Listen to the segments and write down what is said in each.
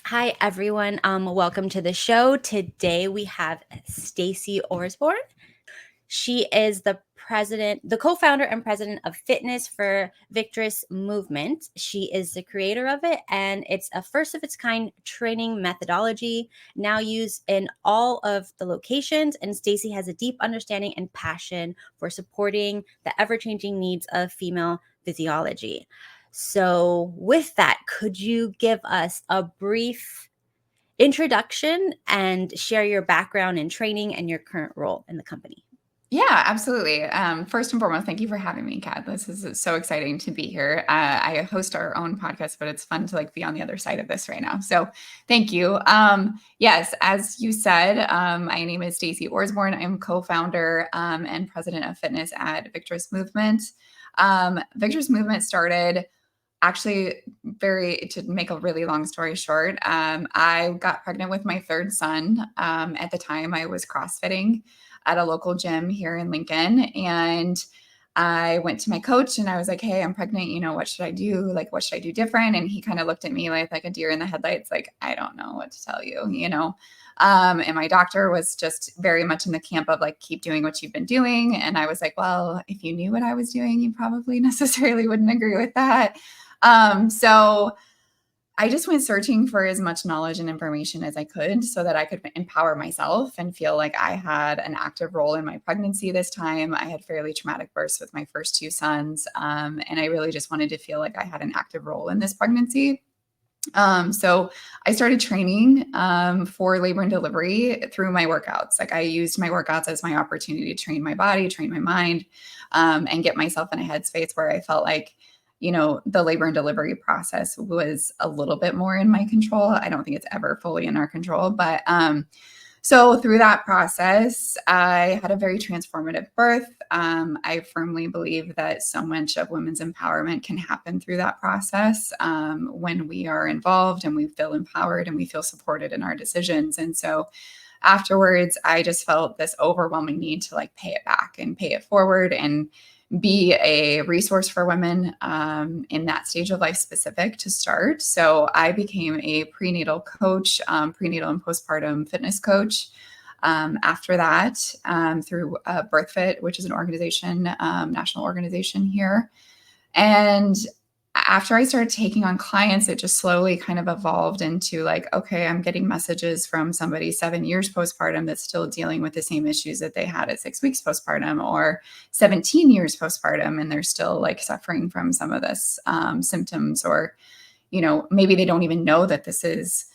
Hi, everyone. Welcome to the show. Today we have Stacy Orsborn. She is the co-founder and president of Fitness for Victress movement. She is the creator of it, and it's a first of its kind training methodology now used in all of the locations. And Stacy has a deep understanding and passion for supporting the ever-changing needs of female physiology. So, with that, could you give us a brief introduction and share your background in training and your current role in the company? Yeah, absolutely. First and foremost, thank you for having me, Kat. This is so exciting to be here. I host our own podcast, but it's fun to be on the other side of this right now. So thank you. Yes, as you said, my name is Stacy Orsborn. I'm co-founder and president of fitness at Victress Movement. Victress Movement started actually to make a really long story short. I got pregnant with my third son. At the time I was CrossFitting at a local gym here in Lincoln. And I went to my coach and I was like, hey, I'm pregnant. What should I do? What should I do different? And he kind of looked at me like a deer in the headlights. I don't know what to tell you. And my doctor was just very much in the camp of keep doing what you've been doing. And I was like, well, if you knew what I was doing, you probably necessarily wouldn't agree with that. So I just went searching for as much knowledge and information as I could so that I could empower myself and feel like I had an active role in my pregnancy this time. I had fairly traumatic births with my first two sons. And I really just wanted to feel like I had an active role in this pregnancy. So I started training for labor and delivery through my workouts. I used my workouts as my opportunity to train my body, train my mind, and get myself in a headspace where I felt like the labor and delivery process was a little bit more in my control. I don't think it's ever fully in our control, but so through that process, I had a very transformative birth. I firmly believe that so much of women's empowerment can happen through that process when we are involved and we feel empowered and we feel supported in our decisions. And so afterwards, I just felt this overwhelming need to pay it back and pay it forward and be a resource for women in that stage of life specific to start. So I became a prenatal coach, prenatal and postpartum fitness coach. After that, through BirthFit, which is an organization, national organization here. And after I started taking on clients, it just slowly kind of evolved into okay, I'm getting messages from somebody 7 years postpartum that's still dealing with the same issues that they had at 6 weeks postpartum, or 17 years postpartum, and they're still suffering from some of this symptoms, or, maybe they don't even know that this is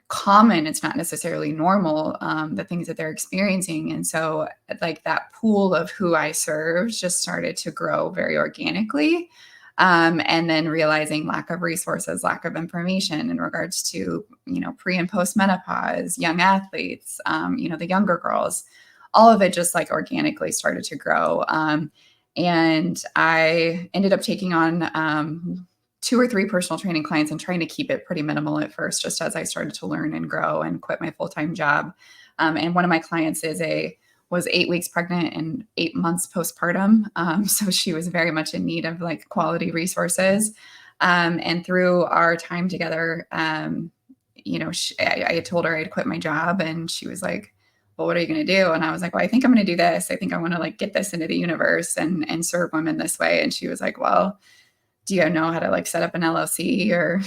common. It's not necessarily normal, the things that they're experiencing. And so that pool of who I serve just started to grow very organically. And then realizing lack of resources, lack of information in regards to, pre and post menopause, young athletes, the younger girls, all of it just organically started to grow. And I ended up taking on 2 or 3 personal training clients and trying to keep it pretty minimal at first, just as I started to learn and grow and quit my full-time job. And one of my clients was 8 weeks pregnant and 8 months postpartum. So she was very much in need of quality resources. And through our time together, I had told her I'd quit my job, and she was like, well, what are you going to do? And I was like, well, I think I'm going to do this. I think I want to get this into the universe and serve women this way. And she was like, well, do you know how to set up an LLC or,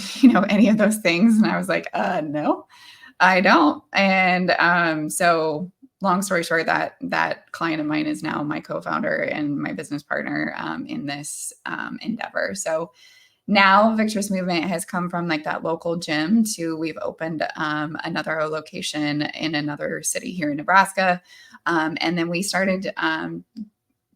any of those things? And I was like, no, I don't. And so long story short, that client of mine is now my co-founder and my business partner in this endeavor. So now Victress Movement has come from that local gym to we've opened another location in another city here in Nebraska. And then we started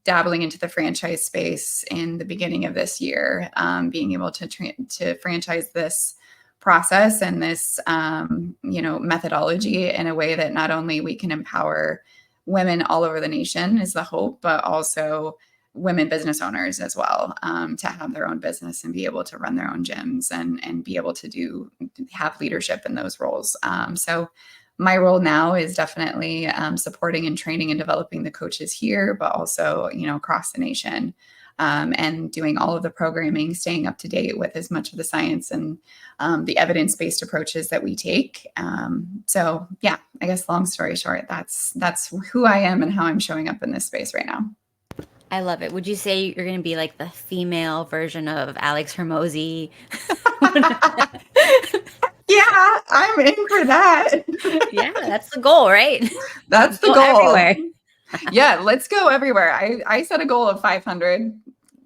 dabbling into the franchise space in the beginning of this year, being able to franchise this process and this, methodology in a way that not only we can empower women all over the nation is the hope, but also women business owners as well, to have their own business and be able to run their own gyms and be able to have leadership in those roles. So my role now is definitely supporting and training and developing the coaches here, but also, across the nation. and doing all of the programming, staying up to date with as much of the science and the evidence-based approaches that we take. So yeah, I guess long story short, that's who I am and how I'm showing up in this space right now. I love it. Would you say you're going to be like the female version of Alex Hermosi? Yeah, I'm in for that. Yeah, that's the goal, right? That's the Go goal. everywhere. Yeah, let's go everywhere. I set a goal of 500,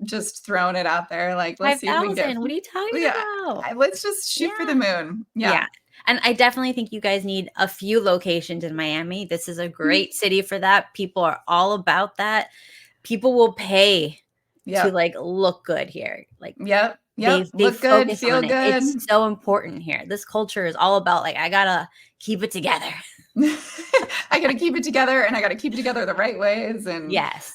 just throwing it out there. Like, let's see if we can get. 5,000. What are you talking about? Let's just shoot for the moon. Yeah. And I definitely think you guys need a few locations in Miami. This is a great city for that. People are all about that. People will pay to like look good here. Like, Yep. they Look good, focus feel on it. good. It's so important here. This culture is all about like, I gotta keep it together. I got to keep it together, and I got to keep it together the right ways. And yes,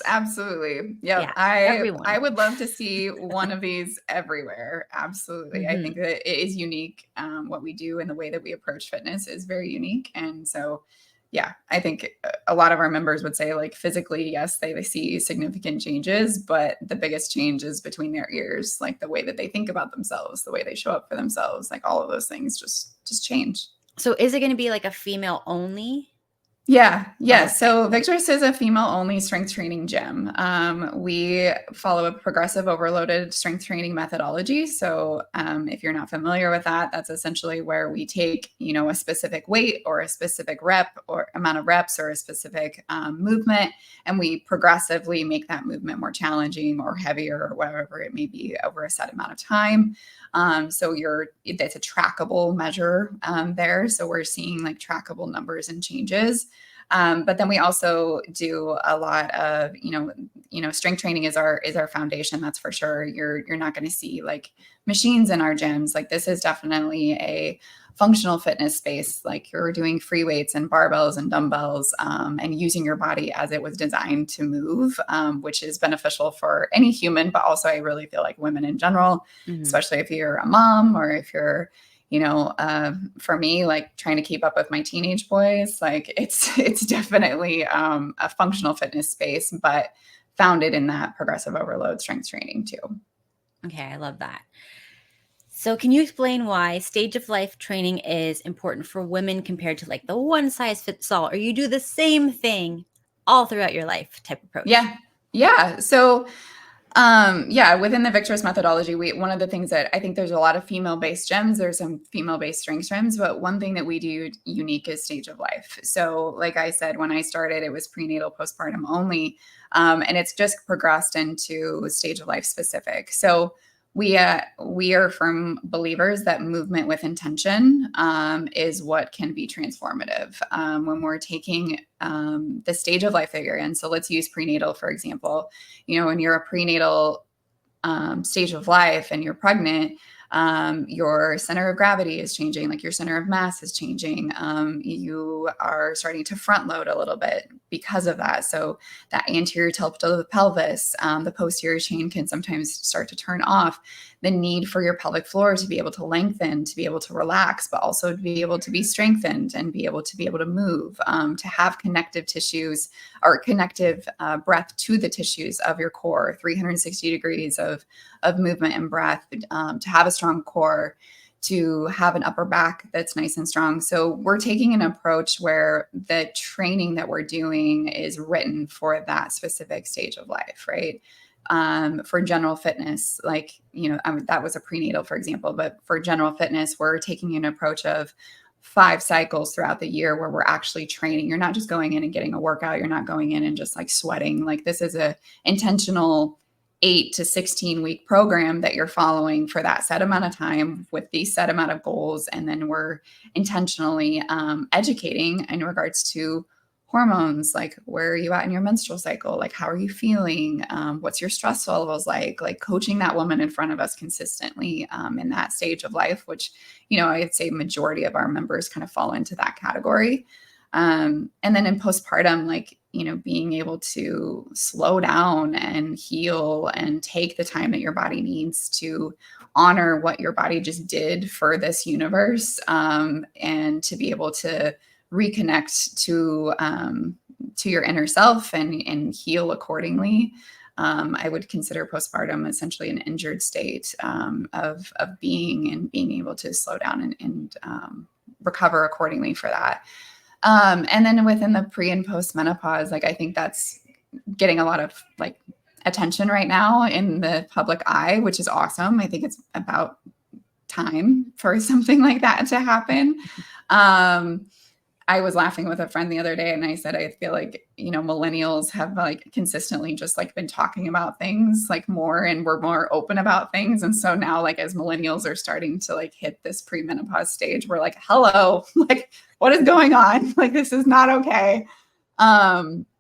absolutely. Yep. Yeah, I would love to see one of these everywhere. Absolutely. I think that it is unique. What we do and the way that we approach fitness is very unique. And so, yeah, I think a lot of our members would say like physically, yes, they see significant changes, but the biggest change is between their ears, like the way that they think about themselves, the way they show up for themselves, like all of those things just change. So is it going to be like a female only? Yeah. So Victress is a female-only strength training gym. We follow a progressive overloaded strength training methodology. So if you're not familiar with that, that's essentially where we take, a specific weight or a specific rep or amount of reps or a specific movement, and we progressively make that movement more challenging or heavier or whatever it may be over a set amount of time. So it's a trackable measure there. So we're seeing like trackable numbers and changes. But then we also do a lot of, strength training is our foundation. That's for sure. You're not going to see like machines in our gyms. Like this is definitely a functional fitness space. Like you're doing free weights and barbells and dumbbells, and using your body as it was designed to move, which is beneficial for any human, but also I really feel like women in general, especially if you're a mom or if you're, for me, like trying to keep up with my teenage boys, like it's definitely a functional fitness space, but founded in that progressive overload strength training too. Okay, I love that. So can you explain why stage of life training is important for women compared to like the one size fits all, or you do the same thing all throughout your life type approach? Yeah. So within the Victress methodology, one of the things that I think there's a lot of female-based gyms, there's some female-based strength gyms, but one thing that we do unique is stage of life. So like I said, when I started, it was prenatal, postpartum only. And it's just progressed into stage of life specific. So we are firm believers that movement with intention is what can be transformative when we're taking the stage of life that you're in. So let's use prenatal, for example. When you're a prenatal stage of life and you're pregnant, your center of gravity is changing, like your center of mass is changing. You are starting to front load a little bit because of that. So that anterior tilt of the pelvis, the posterior chain can sometimes start to turn off. The need for your pelvic floor to be able to lengthen, to be able to relax, but also to be able to be strengthened and be able to move, to have connective tissues or connective breath to the tissues of your core, 360 degrees of movement and breath, to have a strong core, to have an upper back that's nice and strong. So we're taking an approach where the training that we're doing is written for that specific stage of life, right? For general fitness, like, that was a prenatal, for example, but for general fitness, we're taking an approach of 5 cycles throughout the year where we're actually training. You're not just going in and getting a workout. You're not going in and just like sweating. Like this is a intentional 8 to 16 week program that you're following for that set amount of time with these set amount of goals. And then we're intentionally educating in regards to hormones, like where are you at in your menstrual cycle? Like, how are you feeling? What's your stress levels like coaching that woman in front of us consistently in that stage of life, which, I'd say majority of our members kind of fall into that category. And then in postpartum, like, being able to slow down and heal and take the time that your body needs to honor what your body just did for this universe, and to be able to reconnect to your inner self and heal accordingly. I would consider postpartum essentially an injured state of being and being able to slow down and recover accordingly for that. And then within the pre and post menopause, like I think that's getting a lot of like attention right now in the public eye, which is awesome. I think it's about time for something like that to happen. I was laughing with a friend the other day and I said, I feel like, millennials have like consistently just like been talking about things like more, and we're more open about things. And so now like as millennials are starting to like hit this premenopause stage, we're like, hello, like what is going on? Like, this is not okay.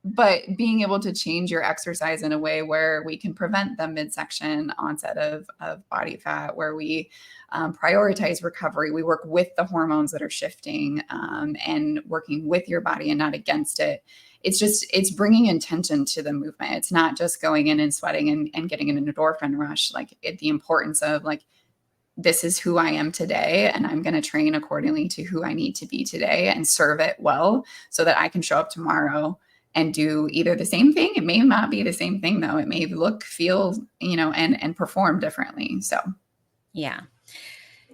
But being able to change your exercise in a way where we can prevent the midsection onset of body fat, where we prioritize recovery. We work with the hormones that are shifting and working with your body and not against it. It's bringing intention to the movement. It's not just going in and sweating and getting an endorphin rush. Like the importance of like, this is who I am today, and I'm going to train accordingly to who I need to be today and serve it well so that I can show up tomorrow and do either the same thing. It may not be the same thing though. It may look, feel, and perform differently. So, yeah.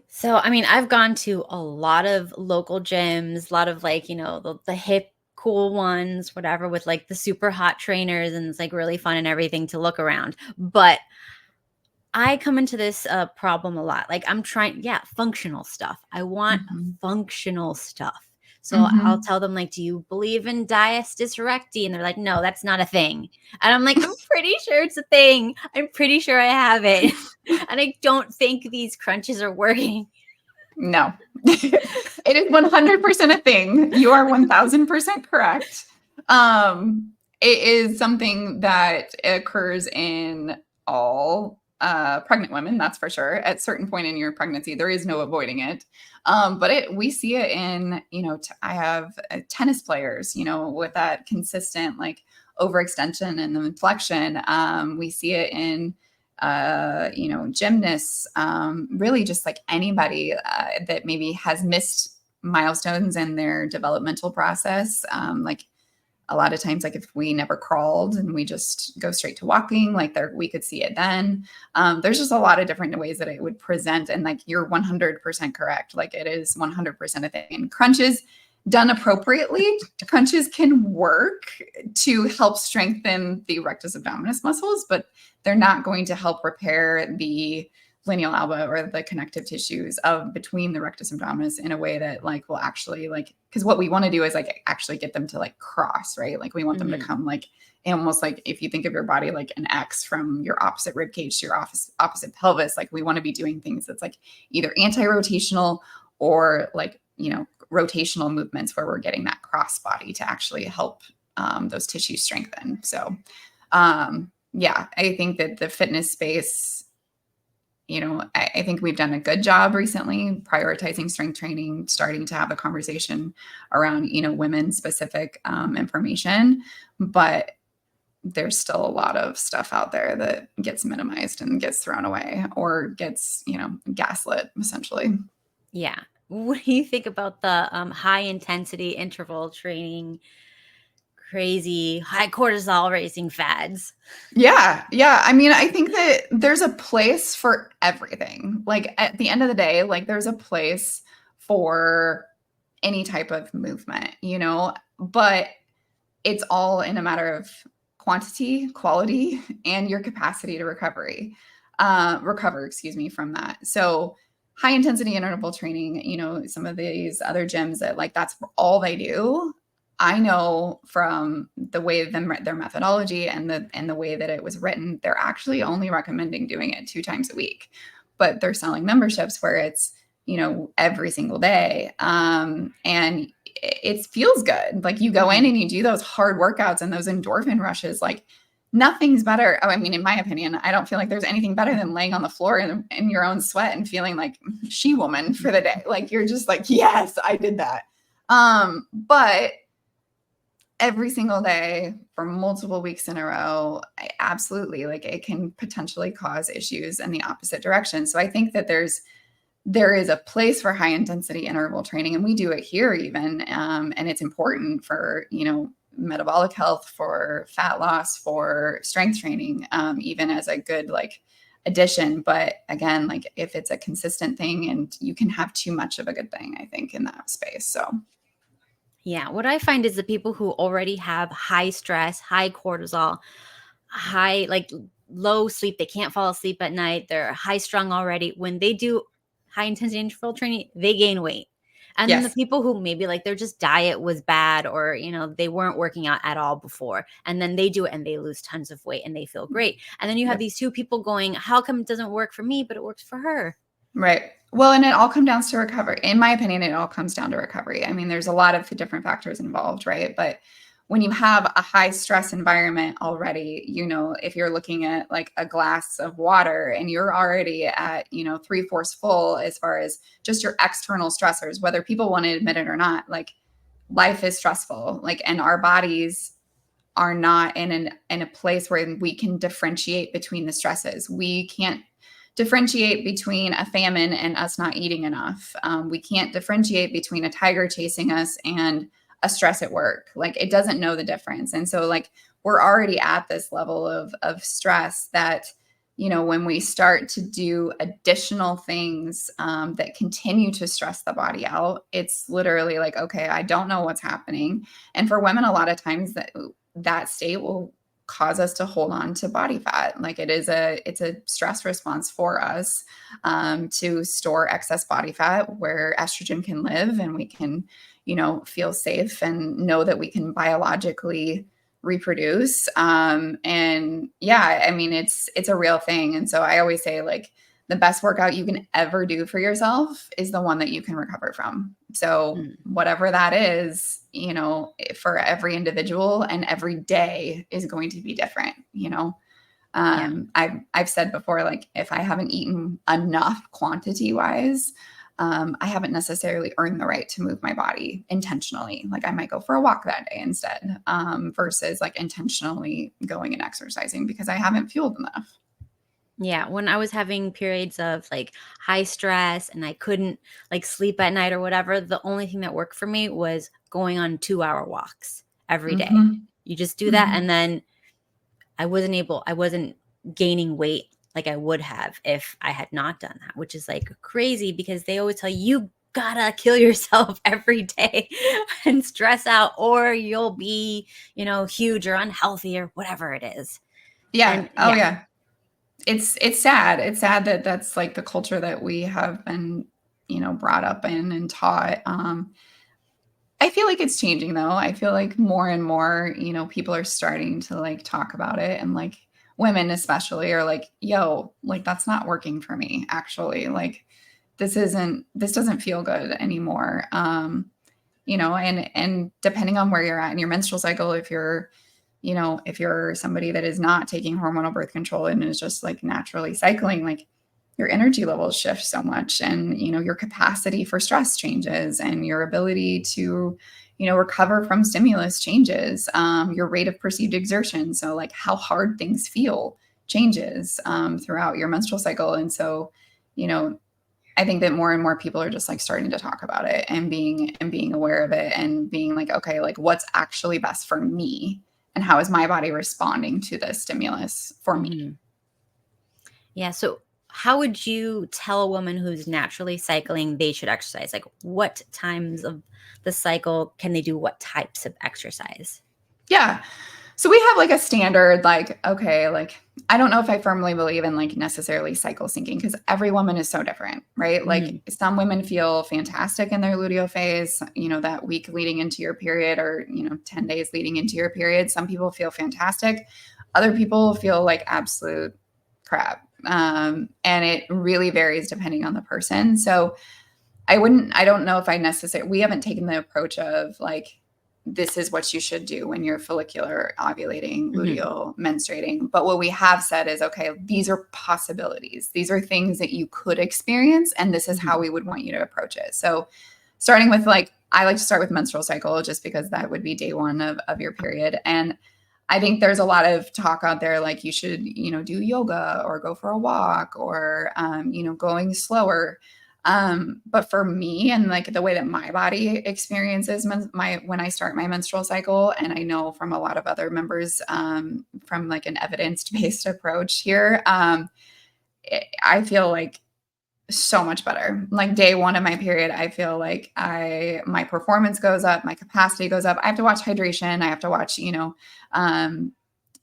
So, I mean, I've gone to a lot of local gyms, a lot of like, the hip, cool ones, whatever, with like the super hot trainers, and it's like really fun and everything to look around. But I come into this problem a lot. Like I'm trying, functional stuff. I want functional stuff. So I'll tell them like, do you believe in diastasis recti? And they're like, no, that's not a thing. And I'm like, I'm pretty sure it's a thing. I'm pretty sure I have it. And I don't think these crunches are working. No, it is 100% a thing. You are 1000% correct. It is something that occurs in all pregnant women, that's for sure. At a certain point in your pregnancy, there is no avoiding it. But we see it in, I have tennis players, with that consistent like overextension and the inflection. We see it in, gymnasts, really just like anybody that maybe has missed milestones in their developmental process. Like a lot of times, like if we never crawled and we just go straight to walking, like we could see it then. There's just a lot of different ways that it would present. And like, you're 100% correct. Like it is 100% a thing. And crunches done appropriately, crunches can work to help strengthen the rectus abdominis muscles, but they're not going to help repair the lineal alba or the connective tissues of between the rectus abdominis in a way that like will actually like, because what we want to do is like actually get them to like cross, right? Like we want them to come like almost like, if you think of your body like an X from your opposite rib cage to your opposite pelvis, like we want to be doing things that's like either anti-rotational or like, rotational movements where we're getting that cross body to actually help those tissues strengthen. So I think that the fitness space, I think we've done a good job recently prioritizing strength training, starting to have a conversation around, women specific information, but there's still a lot of stuff out there that gets minimized and gets thrown away or gets, gaslit essentially. Yeah. What do you think about the high intensity interval training, crazy high cortisol raising fads? Yeah. I mean, I think that there's a place for everything. Like at the end of the day, like there's a place for any type of movement, but it's all in a matter of quantity, quality, and your capacity to recover, from that. So high intensity interval training, some of these other gyms that like, that's all they do. I know from the way their methodology and the way that it was written, they're actually only recommending doing it 2 times a week, but they're selling memberships where it's, every single day. And it feels good. Like you go in and you do those hard workouts and those endorphin rushes, like nothing's better. I mean, in my opinion, I don't feel like there's anything better than laying on the floor in your own sweat and feeling like she-woman for the day. Like you're just like, yes, I did that. But every single day for multiple weeks in a row, absolutely, like it can potentially cause issues in the opposite direction. So I think that there is a place for high intensity interval training, and we do it here even. And it's important for, metabolic health, for fat loss, for strength training, even as a good like addition. But again, like if it's a consistent thing, and you can have too much of a good thing, I think, in that space. So Yeah, what I find is the people who already have high stress, high cortisol, high like low sleep, they can't fall asleep at night, they're high strung already. When they do high intensity interval training, they gain weight. And then the yes, people who maybe like their just diet was bad, or they weren't working out at all before, and then they do it and they lose tons of weight and they feel great. And then you have yep. these two people going, how come it doesn't work for me but it works for her? Right. Well, and it all comes down to recovery. In my opinion, it all comes down to recovery. I mean, there's a lot of different factors involved, right? But when you have a high stress environment already, if you're looking at like a glass of water and you're already at, 3/4 full as far as just your external stressors, whether people want to admit it or not, like life is stressful, like, and our bodies are not in a place where we can differentiate between the stresses. We can't differentiate between a famine and us not eating enough. We can't differentiate between a tiger chasing us and a stress at work. Like it doesn't know the difference. And so like we're already at this level of stress that, when we start to do additional things that continue to stress the body out, it's literally like, okay, I don't know what's happening. And for women, a lot of times that state will cause us to hold on to body fat. Like it's a stress response for us to store excess body fat where estrogen can live, and we can, feel safe and know that we can biologically reproduce. And yeah, I mean, it's a real thing. And so I always say like the best workout you can ever do for yourself is the one that you can recover from. So whatever that is, for every individual and every day is going to be different, Yeah. I've said before, like if I haven't eaten enough quantity wise, I haven't necessarily earned the right to move my body intentionally. Like I might go for a walk that day instead, versus like intentionally going and exercising because I haven't fueled enough. Yeah, when I was having periods of like high stress and I couldn't like sleep at night or whatever, the only thing that worked for me was going on 2-hour walks every day. Mm-hmm. You just do that, Mm-hmm. and then I wasn't gaining weight like I would have if I had not done that, which is like crazy because they always tell you gotta kill yourself every day and stress out, or you'll be, huge or unhealthy or whatever it is. Yeah. And Oh yeah. yeah. It's sad. It's sad that that's like the culture that we have been, brought up in and taught. I feel like it's changing though. I feel like more and more, people are starting to like talk about it, and like women especially are like, yo, like that's not working for me actually. Like this doesn't feel good anymore. And depending on where you're at in your menstrual cycle, if you're somebody that is not taking hormonal birth control and is just like naturally cycling, like your energy levels shift so much, and your capacity for stress changes, and your ability to recover from stimulus changes, your rate of perceived exertion, so like how hard things feel changes throughout your menstrual cycle. And so you know I think that more and more people are just like starting to talk about it and being aware of it, and being like, okay, like what's actually best for me, and how is my body responding to the stimulus for me. Mhm. Yeah. So, how would you tell a woman who's naturally cycling they should exercise? Like, what times of the cycle can they do what types of exercise? Yeah. So we have like a standard, like, okay, like I don't know if I firmly believe in like necessarily cycle syncing because every woman is so different, right? Like Mhm. some women feel fantastic in their luteal phase, that week leading into your period, or, 10 days leading into your period. Some people feel fantastic. Other people feel like absolute crap. And it really varies depending on the person. So I don't know if I necessarily, we haven't taken the approach of like, this is what you should do when you're follicular ovulating, Mhm. luteal, menstruating. But what we have said is, okay, these are possibilities. These are things that you could experience, and this is how Mhm. we would want you to approach it. So starting with like, I like to start with menstrual cycle just because that would be day one of your period. And I think there's a lot of talk out there, like you should, do yoga or go for a walk, or, going slower. But for me and like the way that my body experiences when I start my menstrual cycle, and I know from a lot of other members, from like an evidence-based approach here, I feel like so much better. Like day one of my period, I feel like my performance goes up, my capacity goes up. I have to watch hydration. I have to watch,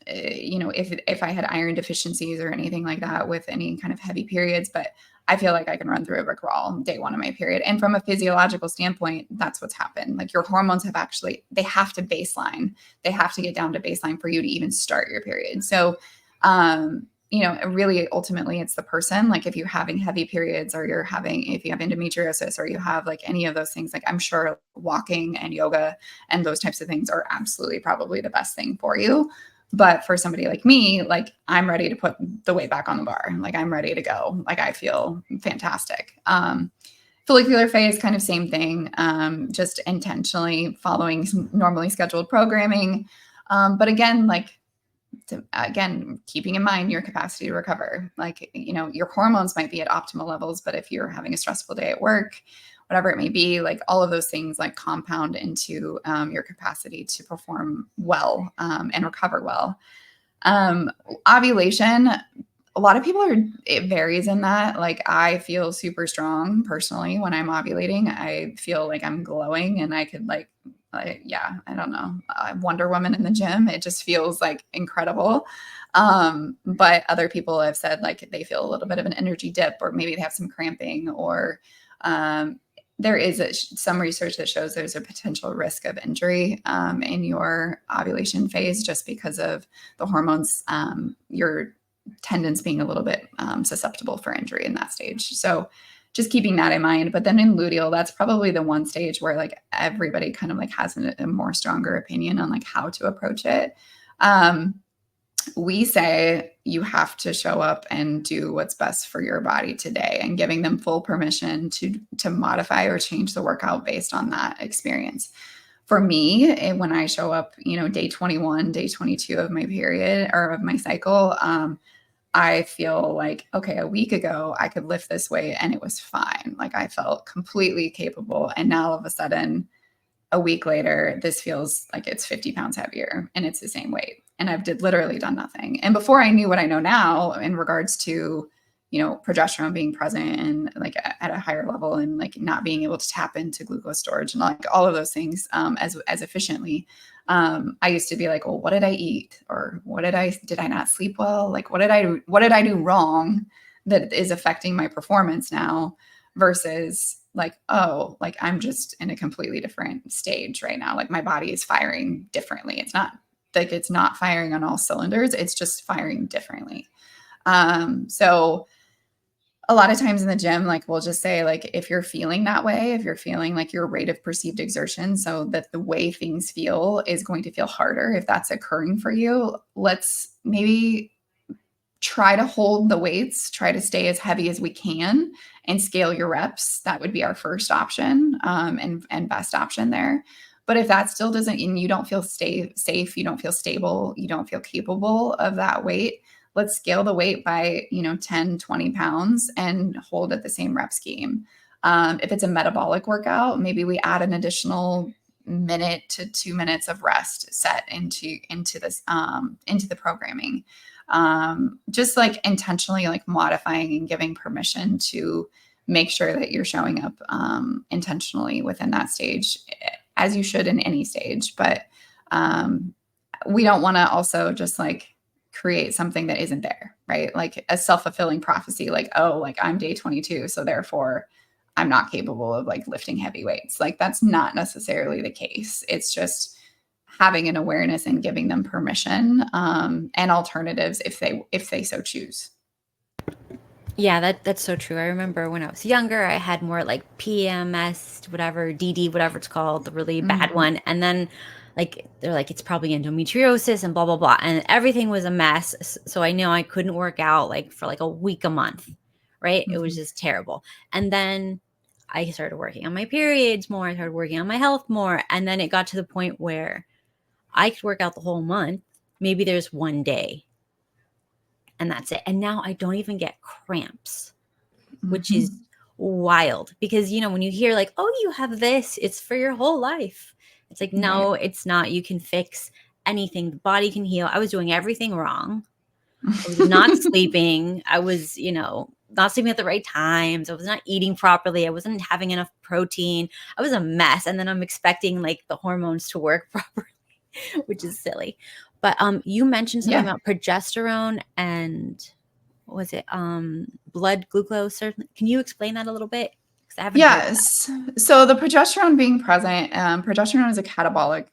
if I had iron deficiencies or anything like that with any kind of heavy periods, but I feel like I can run through a brick wall day one of my period. And from a physiological standpoint, that's what's happened. Like your hormones they have to baseline. They have to get down to baseline for you to even start your period. So, really ultimately it's the person. Like if you're having heavy periods or if you have endometriosis or you have like any of those things, like I'm sure walking and yoga and those types of things are absolutely probably the best thing for you. But for somebody like me, like I'm ready to put the weight back on the bar. Like I'm ready to go. Like I feel fantastic. Follicular phase, kind of same thing. Just intentionally following some normally scheduled programming. But again, keeping in mind your capacity to recover. Like, your hormones might be at optimal levels, but if you're having a stressful day at work, whatever it may be, like all of those things like compound into your capacity to perform well and recover well. Ovulation, a lot of people it varies in that. Like I feel super strong personally when I'm ovulating. I feel like I'm glowing and I could I don't know, Wonder Woman in the gym. It just feels like incredible. But other people have said like they feel a little bit of an energy dip, or maybe they have some cramping, or there is some research that shows there's a potential risk of injury in your ovulation phase just because of the hormones, your tendons being a little bit susceptible for injury in that stage. So just keeping that in mind. But then in luteal, that's probably the one stage where like everybody kind of like has a more stronger opinion on like how to approach it. We say you have to show up and do what's best for your body today, and giving them full permission to modify or change the workout based on that experience. For me, when I show up, day 21, day 22 of my period or of my cycle, I feel like, okay, a week ago I could lift this weight and it was fine. Like I felt completely capable. And now all of a sudden, a week later, this feels like it's 50 pounds heavier and it's the same weight. And I've literally done nothing. And before I knew what I know now in regards to, progesterone being present and like at a higher level and like not being able to tap into glucose storage and like all of those things as efficiently. I used to be like, well, what did I eat? Or did I not sleep well? Like, what did I do wrong that is affecting my performance now versus like, oh, like I'm just in a completely different stage right now. Like my body is firing differently. It's not firing on all cylinders. It's just firing differently. So a lot of times in the gym, like we'll just say like, if you're feeling that way, if you're feeling like your rate of perceived exertion, so that the way things feel is going to feel harder, if that's occurring for you, let's maybe try to hold the weights, try to stay as heavy as we can and scale your reps. That would be our first option and best option there. But if that still doesn't, and you don't feel safe, you don't feel stable, you don't feel capable of that weight, let's scale the weight by, 10, 20 pounds and hold at the same rep scheme. If it's a metabolic workout, maybe we add an additional minute to 2 minutes of rest set into the programming. Just like intentionally like modifying and giving permission to make sure that you're showing up intentionally within that stage, as you should in any stage. But we don't want to also just like create something that isn't there, right? Like a self-fulfilling prophecy, like, oh, like I'm day 22, so therefore I'm not capable of like lifting heavy weights. Like that's not necessarily the case. It's just having an awareness and giving them permission and alternatives if they so choose. Yeah, that's so true. I remember when I was younger, I had more like PMS, whatever, DD, whatever it's called, the really bad one. And then like they're like, it's probably endometriosis and blah, blah, blah. And everything was a mess. So I know I couldn't work out like for like a week, a month, right? It was just terrible. And then I started working on my periods more. I started working on my health more. And then it got to the point where I could work out the whole month. Maybe there's one day and that's it. And now I don't even get cramps, which is wild because, when you hear like, oh, you have this, it's for your whole life. It's like, Right. no, it's not. You can fix anything. The body can heal. I was doing everything wrong. I was not sleeping. I was, not sleeping at the right times. I was not eating properly. I wasn't having enough protein. I was a mess. And then I'm expecting like the hormones to work properly, which is silly. But you mentioned something about progesterone and what was it? Blood glucose. Can you explain that a little bit? Because I haven't heard of that. Yes. So the progesterone being present, progesterone is a catabolic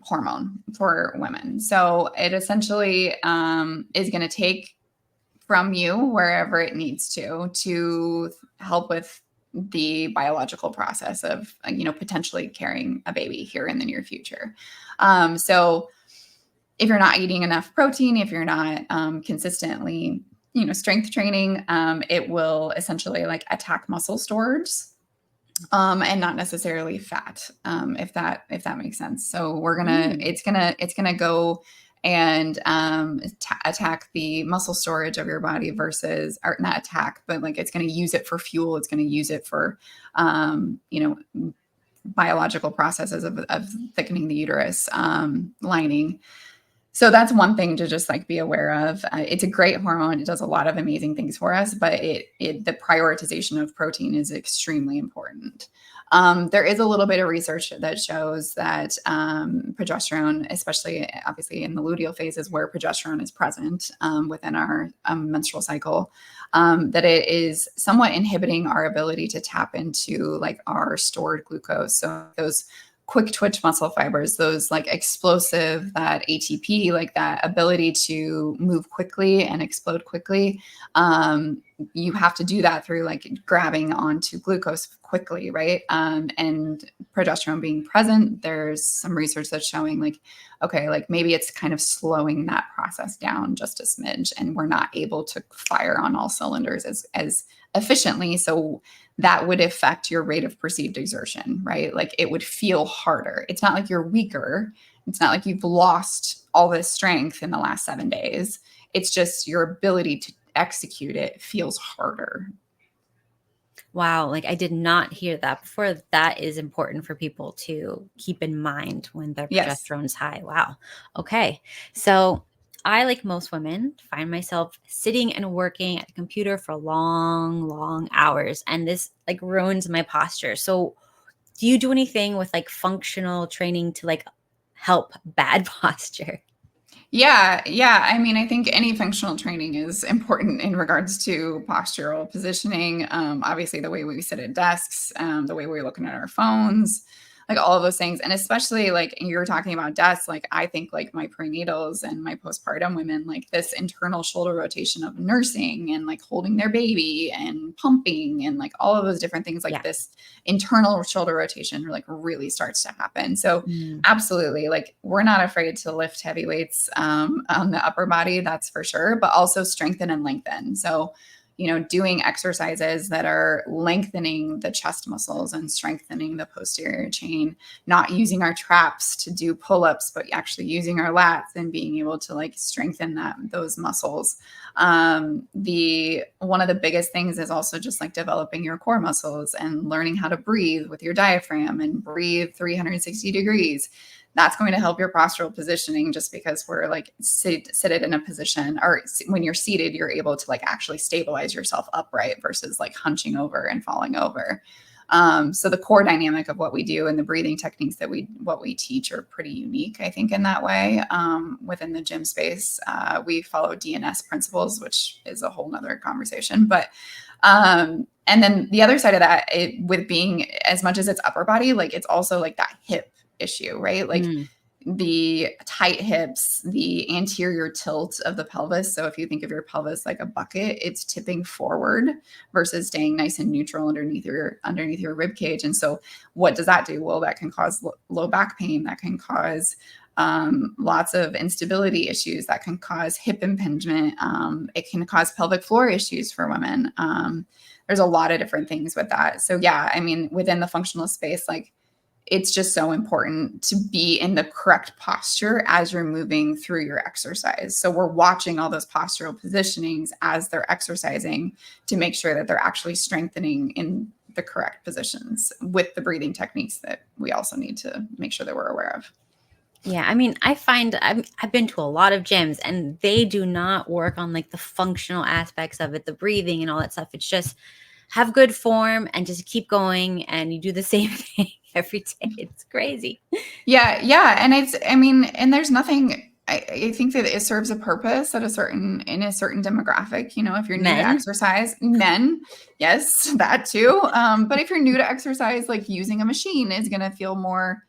hormone for women. So it essentially is going to take from you wherever it needs to help with the biological process of, potentially carrying a baby here in the near future. So if you're not eating enough protein, if you're not consistently, strength training, it will essentially like attack muscle storage and not necessarily fat, if that makes sense. So it's gonna go and attack the muscle storage of your body versus, or not attack, but like it's going to use it for fuel. It's going to use it for, biological processes of thickening the uterus lining. So that's one thing to just like be aware of. It's a great hormone. It does a lot of amazing things for us, but the prioritization of protein is extremely important. There is a little bit of research that shows that progesterone, especially obviously in the luteal phases where progesterone is present within our menstrual cycle, that it is somewhat inhibiting our ability to tap into like our stored glucose. So those quick twitch muscle fibers, those like explosive, that ATP, like that ability to move quickly and explode quickly. You have to do that through like grabbing onto glucose quickly, right? And progesterone being present, there's some research that's showing like, okay, like maybe it's kind of slowing that process down just a smidge, and we're not able to fire on all cylinders as efficiently. So that would affect your rate of perceived exertion, right? Like it would feel harder. It's not like you're weaker. It's not like you've lost all this strength in the last 7 days. It's just your ability to execute it feels harder. Wow, like I did not hear that before. That is important for people to keep in mind when their progesterone is high. Wow. Okay. So I, like most women, find myself sitting and working at the computer for long, long hours, and this like ruins my posture. So do you do anything with like functional training to like help bad posture? Yeah. I mean, I think any functional training is important in regards to postural positioning. Obviously, the way we sit at desks, the way we're looking at our phones, like all of those things. And especially like you're talking about desks, like I think like my prenatals and my postpartum women, like this internal shoulder rotation of nursing and like holding their baby and pumping and like all of those different things, like this internal shoulder rotation like really starts to happen. So absolutely, like we're not afraid to lift heavy weights on the upper body, that's for sure, but also strengthen and lengthen. So doing exercises that are lengthening the chest muscles and strengthening the posterior chain, not using our traps to do pull-ups, but actually using our lats and being able to like strengthen those muscles. One of the biggest things is also just like developing your core muscles and learning how to breathe with your diaphragm and breathe 360 degrees. That's going to help your postural positioning, just because we're like seated in a position, or when you're seated, you're able to like actually stabilize yourself upright versus like hunching over and falling over. So the core dynamic of what we do and the breathing techniques that what we teach are pretty unique, I think, in that way. Within the gym space, we follow DNS principles, which is a whole nother conversation. But and then the other side of that, with being, as much as it's upper body, like it's also like that hip issue, right? Like the tight hips, the anterior tilt of the pelvis. So if you think of your pelvis like a bucket, it's tipping forward versus staying nice and neutral underneath your rib cage. And so what does that do? Well, that can cause low back pain. That can cause lots of instability issues. That can cause hip impingement. It can cause pelvic floor issues for women. There's a lot of different things with that. So yeah, I mean, within the functional space, like it's just so important to be in the correct posture as you're moving through your exercise. So we're watching all those postural positionings as they're exercising to make sure that they're actually strengthening in the correct positions with the breathing techniques that we also need to make sure that we're aware of. Yeah, I mean, I find I've been to a lot of gyms and they do not work on like the functional aspects of it, the breathing and all that stuff. It's just have good form and just keep going and you do the same thing every day. It's crazy. Yeah. Yeah. And I mean, and there's nothing, I think that it serves a purpose in a certain demographic. You know, if you're new to Men. exercise, men, yes, that too. But if you're new to exercise, like using a machine is going to feel more,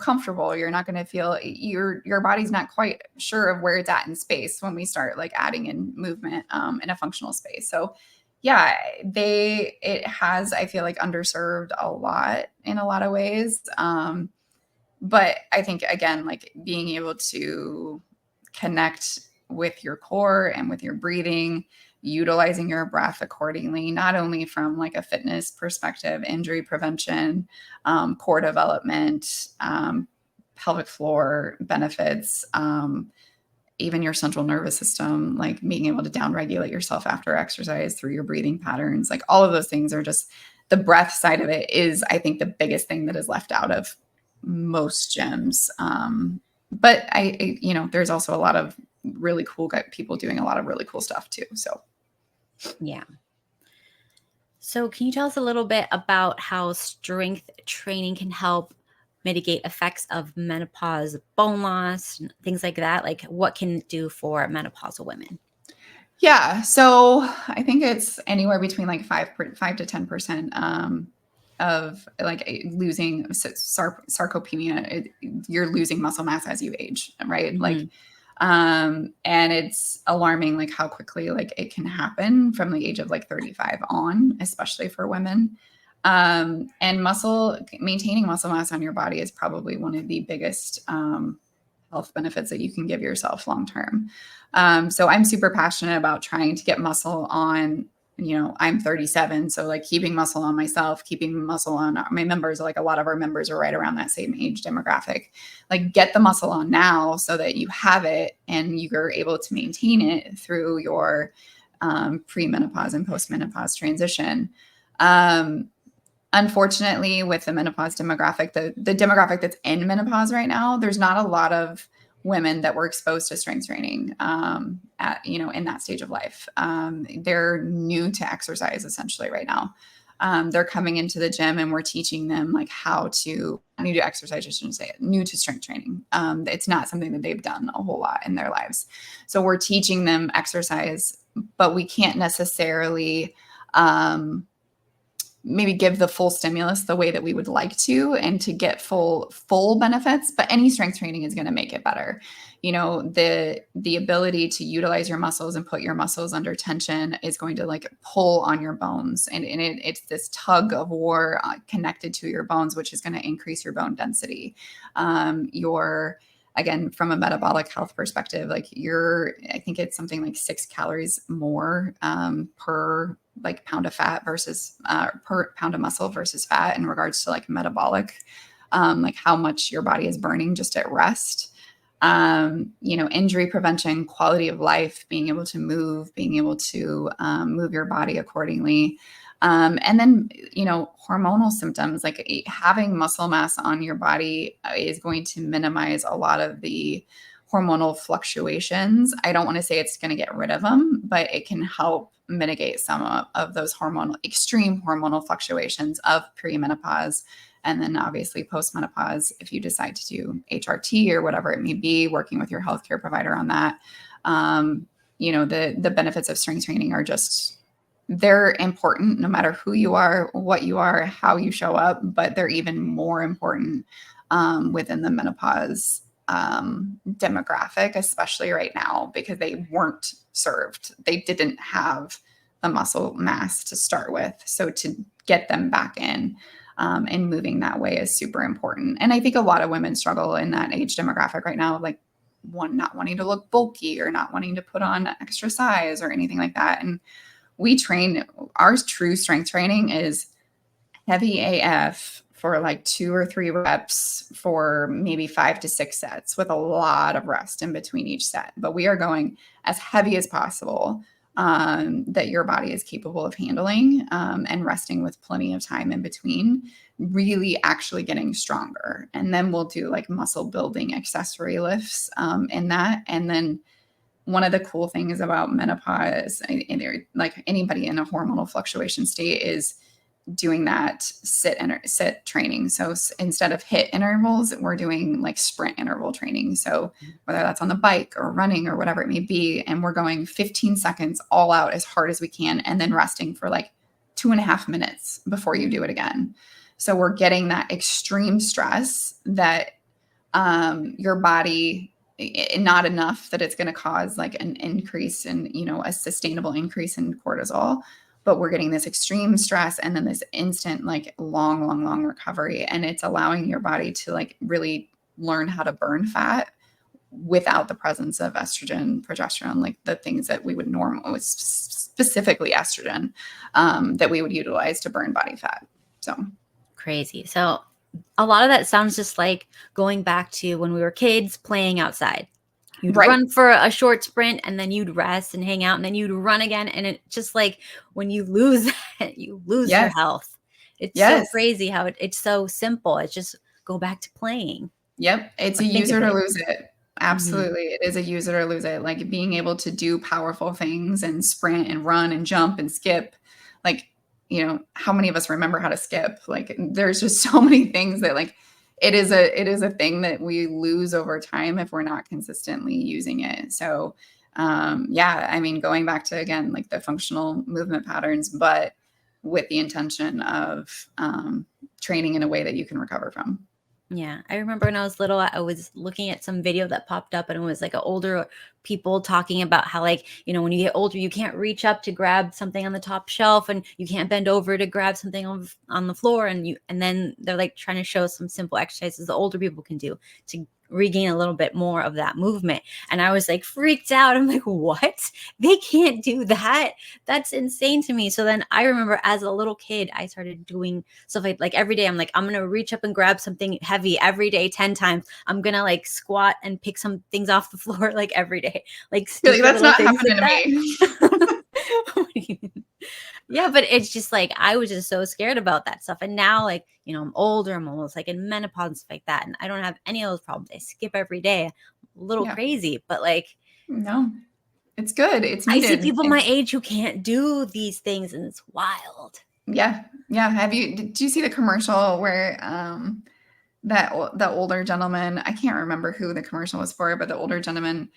comfortable. You're not going to feel your body's not quite sure of where it's at in space when we start like adding in movement in a functional space. So yeah, it has, I feel like, underserved a lot in a lot of ways. But I think, again, like being able to connect with your core and with your breathing, utilizing your breath accordingly, not only from like a fitness perspective, injury prevention, core development, pelvic floor benefits, even your central nervous system, like being able to downregulate yourself after exercise through your breathing patterns, like all of those things are just the breath side of it is, I think, the biggest thing that is left out of most gyms. But there's also a lot of really cool people doing a lot of really cool stuff too. So Yeah. So can you tell us a little bit about how strength training can help mitigate effects of menopause, bone loss, and things like that? Like what can it do for menopausal women? yeah, so I think it's anywhere between like 5 to 10% of like losing sarcopenia. You're losing muscle mass as you age, right? Like, and it's alarming, like how quickly like it can happen from the age of like 35 on, especially for women. And maintaining muscle mass on your body is probably one of the biggest health benefits that you can give yourself long term. So I'm super passionate about trying to get muscle on. I'm 37, so like keeping muscle on myself, keeping muscle on my members. Like a lot of our members are right around that same age demographic. Like get the muscle on now so that you have it and you're able to maintain it through your pre-menopause and post-menopause transition. Unfortunately, with the menopause demographic, the demographic that's in menopause right now, there's not a lot of women that were exposed to strength training in that stage of life. They're new to exercise essentially right now. They're coming into the gym and we're teaching them like new to exercise, I shouldn't say it, new to strength training. It's not something that they've done a whole lot in their lives. So we're teaching them exercise, but we can't necessarily maybe give the full stimulus the way that we would like to and to get full benefits, but any strength training is going to make it better. The ability to utilize your muscles and put your muscles under tension is going to like pull on your bones. And it's this tug of war connected to your bones, which is going to increase your bone density. Again, from a metabolic health perspective, like I think it's something like 6 calories more per like pound of fat versus per pound of muscle versus fat in regards to like metabolic, like how much your body is burning just at rest. Injury prevention, quality of life, being able to move move your body accordingly. And then, hormonal symptoms, like having muscle mass on your body is going to minimize a lot of the hormonal fluctuations. I don't want to say it's going to get rid of them, but it can help mitigate some of those extreme hormonal fluctions of perimenopause. And then obviously post-menopause, if you decide to do HRT or whatever it may be, working with your healthcare provider on that, the benefits of strength training are they're important no matter who you are, what you are, how you show up, but they're even more important within the menopause demographic, especially right now, because they weren't served. They didn't have the muscle mass to start with. So to get them back in and moving that way is super important. And I think a lot of women struggle in that age demographic right now, like not wanting to look bulky or not wanting to put on extra size or anything like that. And our true strength training is heavy AF for like 2 or 3 reps for maybe 5 to 6 sets with a lot of rest in between each set. But we are going as heavy as possible that your body is capable of handling, and resting with plenty of time in between, really actually getting stronger. And then we'll do like muscle building accessory lifts in that. And then one of the cool things about menopause and like anybody in a hormonal fluctuation state is doing that sit training. So instead of HIIT intervals, we're doing like sprint interval training. So whether that's on the bike or running or whatever it may be, and we're going 15 seconds all out as hard as we can, and then resting for like 2.5 minutes before you do it again. So we're getting that extreme stress that your body, not enough that it's going to cause like an increase in, a sustainable increase in cortisol, but we're getting this extreme stress and then this instant, like long recovery. And it's allowing your body to like really learn how to burn fat without the presence of estrogen, progesterone, like the things that we would normally, specifically estrogen, that we would utilize to burn body fat. So crazy. So a lot of that sounds just like going back to when we were kids playing outside. You'd run for a short sprint and then you'd rest and hang out and then you'd run again. And it just like when you lose it, you lose your health. It's so crazy how it's so simple. It's just go back to playing. Yep. It's a use it or lose it. Absolutely. It is a use it or lose it. Like being able to do powerful things and sprint and run and jump and skip. Like, how many of us remember how to skip? Like there's just so many things that like, it is a thing that we lose over time if we're not consistently using it. So, I mean, going back to, again, like the functional movement patterns, but with the intention of training in a way that you can recover from. Yeah. I remember when I was little, I was looking at some video that popped up and it was like older people talking about how like, when you get older, you can't reach up to grab something on the top shelf and you can't bend over to grab something on the floor. And then they're like trying to show some simple exercises the older people can do to regain a little bit more of that movement. And I was like freaked out. I'm like, what? They can't do that? That's insane to me. So then I remember as a little kid, I started doing stuff like every day. I'm like, I'm going to reach up and grab something heavy every day, 10 times. I'm going to like squat and pick some things off the floor like every day. Like that's not happening to me. Yeah, but it's just like I was just so scared about that stuff. And now, like, I'm older, I'm almost like in menopause and stuff like that. And I don't have any of those problems. I skip every day. A little crazy, but like, no, it's good. It's needed. I see people my age who can't do these things, and it's wild. Yeah. Did you see the commercial where the older gentleman, I can't remember who the commercial was for, but the older gentleman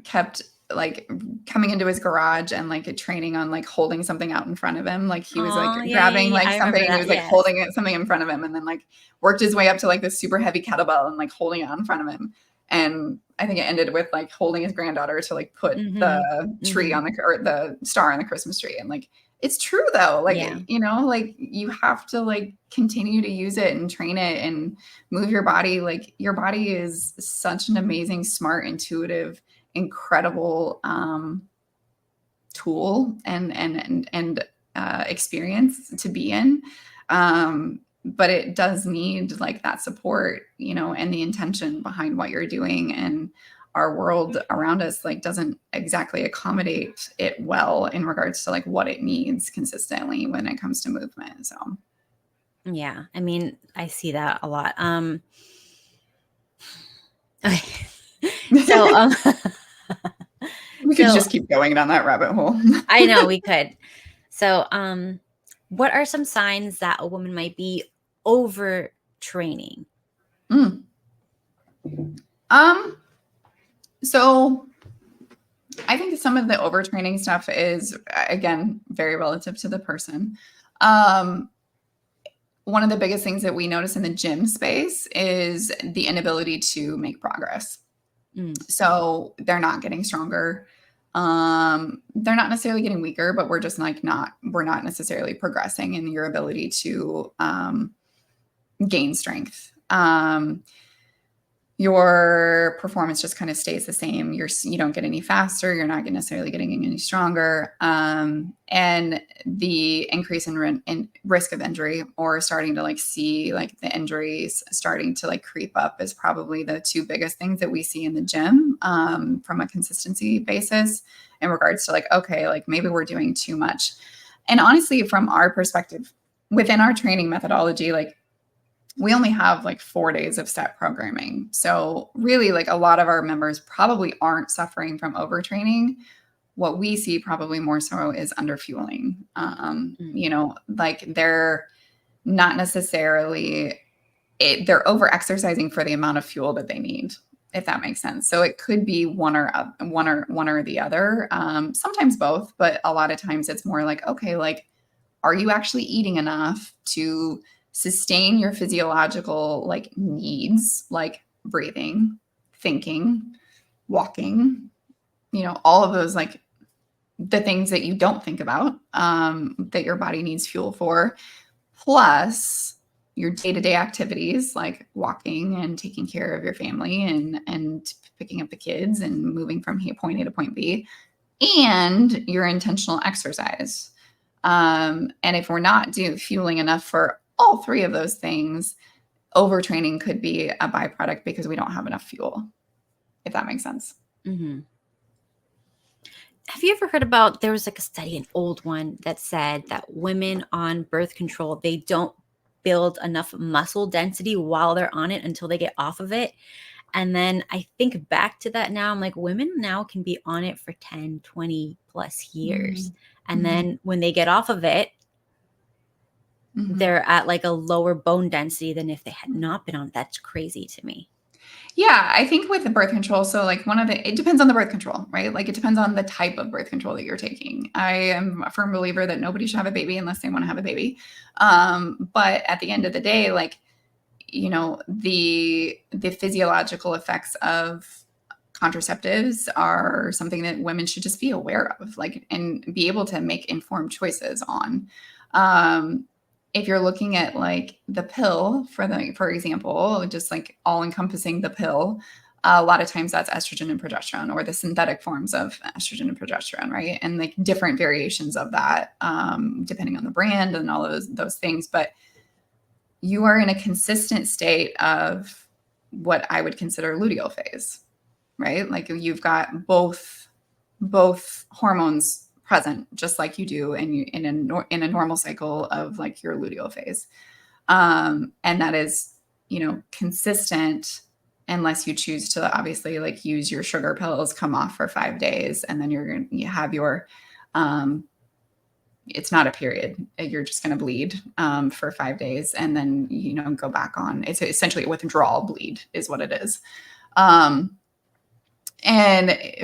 kept like coming into his garage and like training on like holding something out in front of him. Like he was like grabbing like something, he was like holding something in front of him, and then like worked his way up to like this super heavy kettlebell and like holding it out in front of him. And I think it ended with like holding his granddaughter to like put the tree on or the star on the Christmas tree. And like, it's true though. Like, like you have to like continue to use it and train it and move your body. Like your body is such an amazing, smart, intuitive, incredible tool and experience to be in. But it does need like that support, and the intention behind what you're doing. And our world around us like doesn't exactly accommodate it well in regards to like what it needs consistently when it comes to movement. So yeah, I mean, I see that a lot. Okay. So we could just keep going down that rabbit hole. I know we could. So what are some signs that a woman might be overtraining? So I think some of the overtraining stuff is, again, very relative to the person. One of the biggest things that we notice in the gym space is the inability to make progress. So they're not getting stronger. They're not necessarily getting weaker, but we're just like we're not necessarily progressing in your ability to gain strength. your performance just kind of stays the same. You don't get any faster. You're not necessarily getting any stronger. And the increase in risk of injury, or starting to like see like the injuries starting to like creep up, is probably the two biggest things that we see in the gym, from a consistency basis, in regards to like, okay, like maybe we're doing too much. And honestly, from our perspective, within our training methodology, like, we only have like 4 days of set programming. So really, like, a lot of our members probably aren't suffering from overtraining. What we see probably more so is underfueling. Like, they're not necessarily, they're over exercising for the amount of fuel that they need, if that makes sense. So it could be one or the other. Sometimes both, but a lot of times it's more like, okay, like, are you actually eating enough to sustain your physiological like needs, like breathing, thinking, walking, all of those, like the things that you don't think about, that your body needs fuel for, plus your day-to-day activities like walking and taking care of your family and picking up the kids and moving from point A to point B, and your intentional exercise. And if we're not fueling enough for all three of those things, overtraining could be a byproduct because we don't have enough fuel, if that makes sense. Mm-hmm. Have you ever heard about, there was like a study, an old one, that said that women on birth control, they don't build enough muscle density while they're on it until they get off of it. And then I think back to that now, I'm like, women now can be on it for 10, 20 plus years. Mm-hmm. And then when they get off of it, they're at like a lower bone density than if they had not been on. That's crazy to me. Yeah, I think with the birth control, so like it depends on the birth control, right? Like, it depends on the type of birth control that you're taking. I am a firm believer that nobody should have a baby unless they want to have a baby. But at the end of the day, like, the physiological effects of contraceptives are something that women should just be aware of, like, and be able to make informed choices on. If you're looking at like the pill, for example, just like all encompassing the pill, a lot of times that's estrogen and progesterone, or the synthetic forms of estrogen and progesterone, right? And like different variations of that, depending on the brand and all of those things. But you are in a consistent state of what I would consider luteal phase, right? Like, you've got both hormones present, just like you do in a normal cycle of like your luteal phase. And that is, consistent, unless you choose to obviously like use your sugar pills, come off for 5 days, and then you have your, it's not a period. You're just going to bleed for 5 days, and then, go back on. It's essentially a withdrawal bleed is what it is. And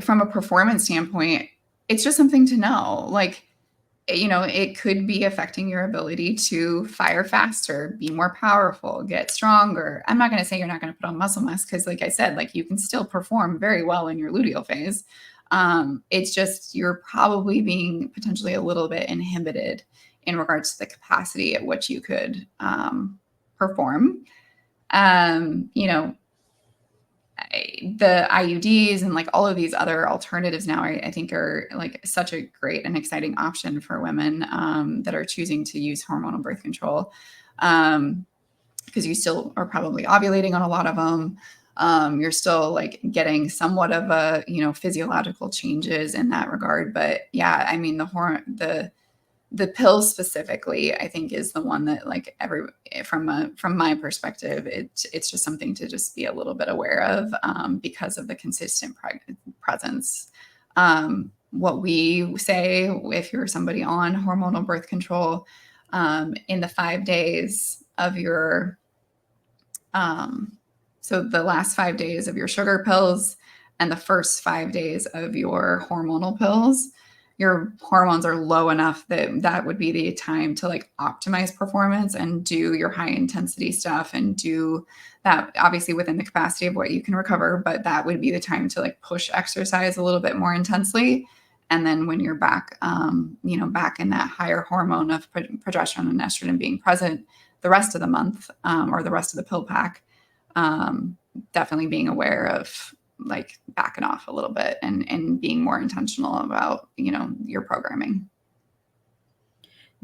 from a performance standpoint, it's just something to know. Like, it could be affecting your ability to fire faster, be more powerful, get stronger. I'm not going to say you're not going to put on muscle mass, because like I said, like, you can still perform very well in your luteal phase. It's just, you're probably being potentially a little bit inhibited in regards to the capacity at which you could perform. The IUDs and like all of these other alternatives now, I think are like such a great and exciting option for women that are choosing to use hormonal birth control, because you still are probably ovulating on a lot of them. You're still like getting somewhat of a, physiological changes in that regard. But yeah, I mean, the pill specifically, I think, is the one that like from my perspective, it's just something to just be a little bit aware of, because of the consistent presence. What we say, if you're somebody on hormonal birth control, in the 5 days of your, so the last 5 days of your sugar pills and the first 5 days of your hormonal pills, your hormones are low enough that would be the time to like optimize performance and do your high intensity stuff, and do that obviously within the capacity of what you can recover. But that would be the time to like push exercise a little bit more intensely. And then when you're back, back in that higher hormone of progesterone and estrogen being present the rest of the month, or the rest of the pill pack, definitely being aware of like backing off a little bit and being more intentional about, your programming.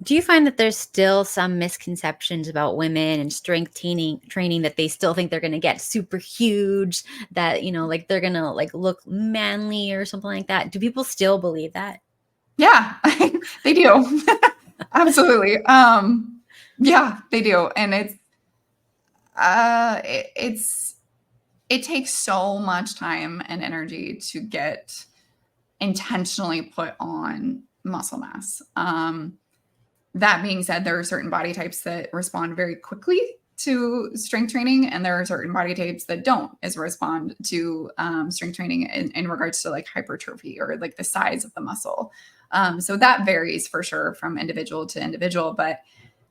Do you find that there's still some misconceptions about women and strength training that they still think they're going to get super huge, that, like they're going to like look manly or something like that? Do people still believe that? Yeah, they do. Absolutely. Yeah, they do. And it takes so much time and energy to get intentionally put on muscle mass. That being said, there are certain body types that respond very quickly to strength training, and there are certain body types that don't as respond to strength training in regards to like hypertrophy or like the size of the muscle. So that varies for sure from individual to individual, but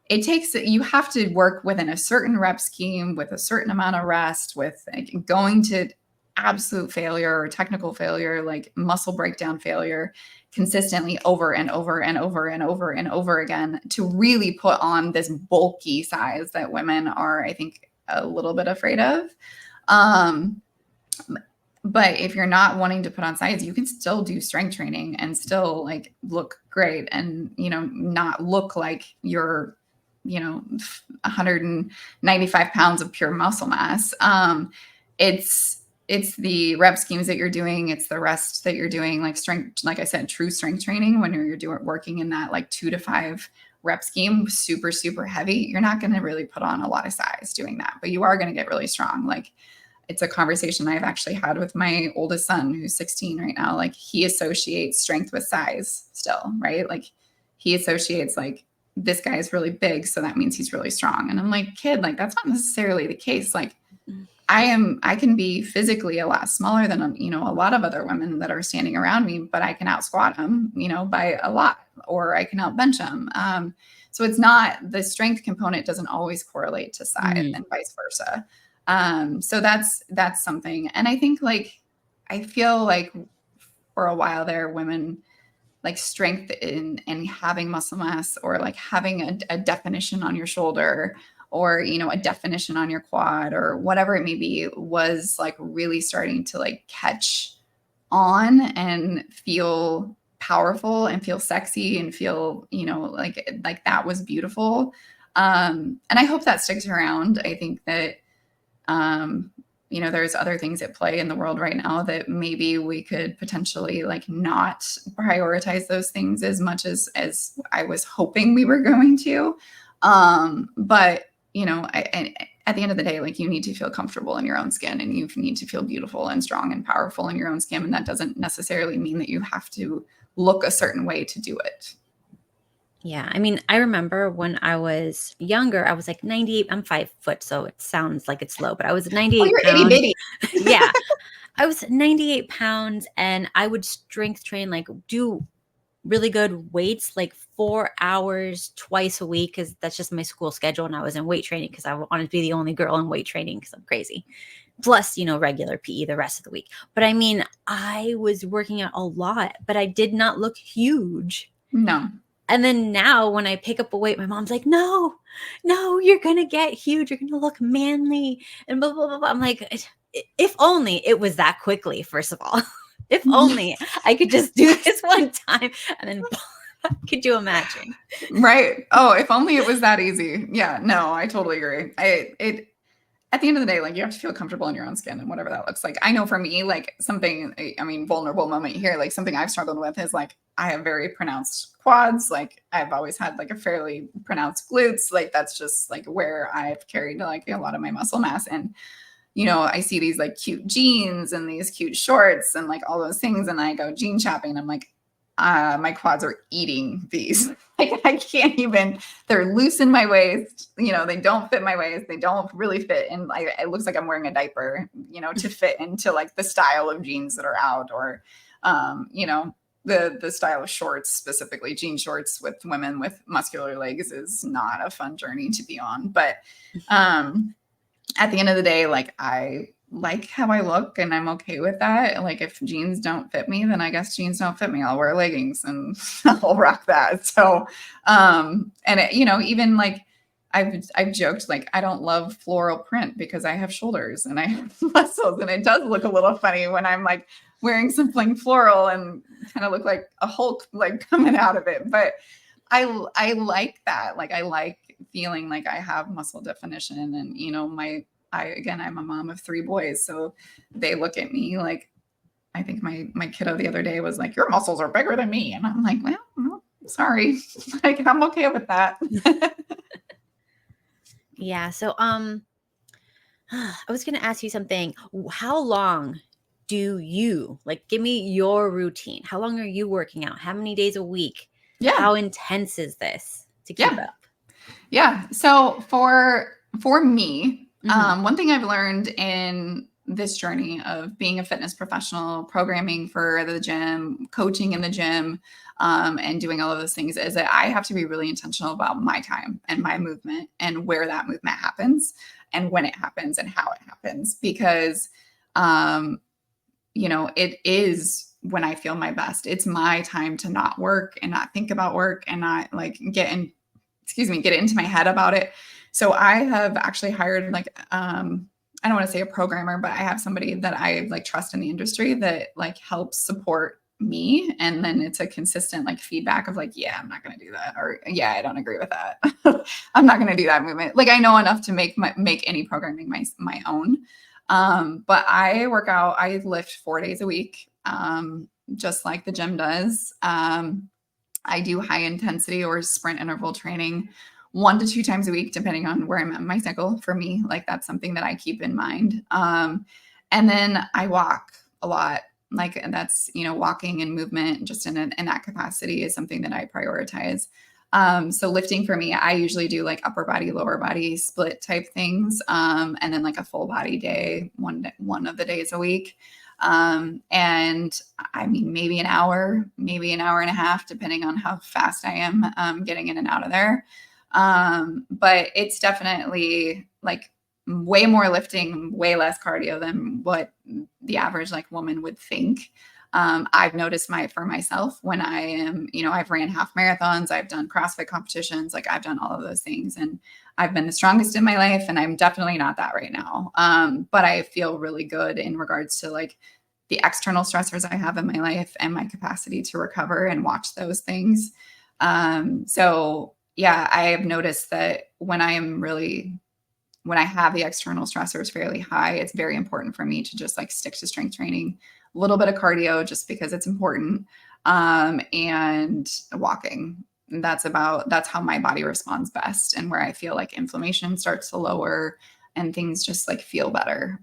you have to work within a certain rep scheme with a certain amount of rest, with like, going to absolute failure or technical failure, like muscle breakdown failure, consistently over and over and over and over and over again to really put on this bulky size that women are, I think, a little bit afraid of. But if you're not wanting to put on size, you can still do strength training and still like look great and, not look like you're, 195 pounds of pure muscle mass. It's the rep schemes that you're doing. It's the rest that you're doing, like strength, like I said, true strength training. When you're working in that like 2 to 5 rep scheme, super, super heavy, you're not going to really put on a lot of size doing that, but you are going to get really strong. Like it's a conversation I've actually had with my oldest son, who's 16 right now. Like he associates strength with size still, right? Like he associates like, this guy is really big, so that means he's really strong. And I'm like, kid, like that's not necessarily the case. Like I can be physically a lot smaller than, a lot of other women that are standing around me, but I can out squat them, by a lot, or I can out bench them. So it's not, the strength component doesn't always correlate to size and vice versa. So that's something. And I think I feel like for a while there, women like strength in and having muscle mass, or like having a definition on your shoulder, or, a definition on your quad, or whatever it may be, was like really starting to like catch on and feel powerful and feel sexy and feel, like that was beautiful. And I hope that sticks around. I think that, there's other things at play in the world right now that maybe we could potentially like not prioritize those things as much as I was hoping we were going to. But at the end of the day, like you need to feel comfortable in your own skin, and you need to feel beautiful and strong and powerful in your own skin. And that doesn't necessarily mean that you have to look a certain way to do it. Yeah. I mean, I remember when I was younger, I was like 98. I'm 5 foot, so it sounds like it's low, but I was 98 you're pounds. itty bitty. Yeah. I was 98 pounds, and I would strength train, like do really good weights, like 4 hours twice a week, because that's just my school schedule. And I was in weight training because I wanted to be the only girl in weight training because I'm crazy. Plus, regular PE the rest of the week. But I mean, I was working out a lot, but I did not look huge. No. And then now when I pick up a weight, my mom's like, no, you're going to get huge. You're going to look manly and blah, blah, blah, blah. I'm like, if only it was that quickly, first of all. If only I could just do this one time, and then could you imagine? Right. Oh, if only it was that easy. Yeah, no, I totally agree. At the end of the day, like you have to feel comfortable in your own skin, and whatever that looks like. I know for me, like something, I mean, vulnerable moment here, like something I've struggled with is like, I have very pronounced quads. Like I've always had like a fairly pronounced glutes. Like that's just like where I've carried like a lot of my muscle mass. And I see these like cute jeans and these cute shorts and like all those things. And I go jean shopping, and I'm like, my quads are eating these. Like I can't even, they're loose in my waist. They don't fit my waist. They don't really fit. And it looks like I'm wearing a diaper, to fit into like the style of jeans that are out, or, the style of shorts, specifically jean shorts with women with muscular legs, is not a fun journey to be on. But, at the end of the day, like I like how I look, and I'm okay with that. Like if jeans don't fit me, then I guess jeans don't fit me. I'll wear leggings and I'll rock that. So, and even like I've joked like I don't love floral print because I have shoulders and I have muscles, and it does look a little funny when I'm like wearing something floral and kind of look like a Hulk like coming out of it. But I like that. Like I like feeling like I have muscle definition, and I'm a mom of 3 boys, so they look at me like, I think my kiddo the other day was like, your muscles are bigger than me, and I'm like, well, sorry, like I'm okay with that. Yeah. So, I was going to ask you something. How long do you give me your routine? How long are you working out? How many days a week? Yeah. How intense is this to keep up? Yeah. So for me, one thing I've learned in this journey of being a fitness professional, programming for the gym, coaching in the gym, and doing all of those things is that I have to be really intentional about my time and my movement and where that movement happens and when it happens and how it happens, because, it is when I feel my best. It's my time to not work and not think about work and not like get into my head about it. So I have actually hired I don't want to say a programmer, but I have somebody that I trust in the industry that helps support me. And then it's a consistent feedback of yeah, I'm not going to do that. Or yeah, I don't agree with that. I'm not going to do that movement. I know enough to make any programming my own. But I work out, I lift 4 days a week, just like the gym does. I do high intensity or sprint interval training 1 to 2 times a week, depending on where I'm at in my cycle. For me, that's something that I keep in mind. And then I walk a lot. That's, walking and movement just in that capacity is something that I prioritize. So lifting for me, I usually do upper body, lower body split type things. And then a full body day, one of the days a week. And I mean, maybe an hour and a half, depending on how fast I am, getting in and out of there. But it's definitely way more lifting, way less cardio than what the average woman would think. I've noticed for myself when I am, I've ran half marathons, I've done CrossFit competitions, I've done all of those things, and I've been the strongest in my life, and I'm definitely not that right now. But I feel really good in regards to the external stressors I have in my life and my capacity to recover and watch those things. So yeah, I have noticed that when I have the external stressors fairly high, it's very important for me to just stick to strength training, a little bit of cardio just because it's important, and walking. That's how my body responds best, and where I feel inflammation starts to lower and things just feel better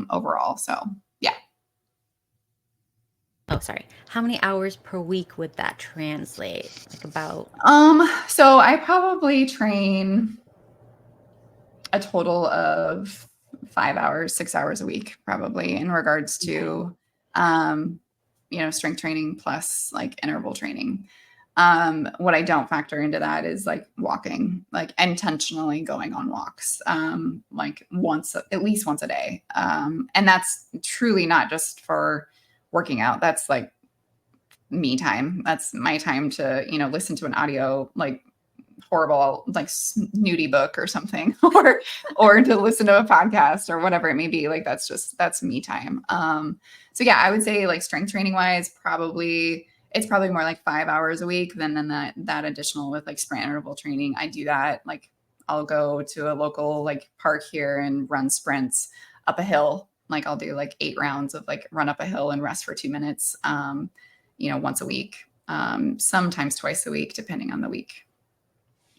overall. So yeah. Oh, sorry. How many hours per week would that translate? About? So I probably train a total of 5 hours, 6 hours a week, probably, in regards to, strength training plus interval training. What I don't factor into that is walking, intentionally going on walks, at least once a day. And that's truly not just for working out. That's me time. That's my time to, listen to an audio, horrible, snooty book or something, or to listen to a podcast or whatever it may be. That's me time. So yeah, I would say strength training wise, it's probably more 5 hours a week than that additional with sprint interval training. I do that. I'll go to a local park here and run sprints up a hill. I'll do 8 rounds of run up a hill and rest for 2 minutes, once a week, sometimes twice a week, depending on the week.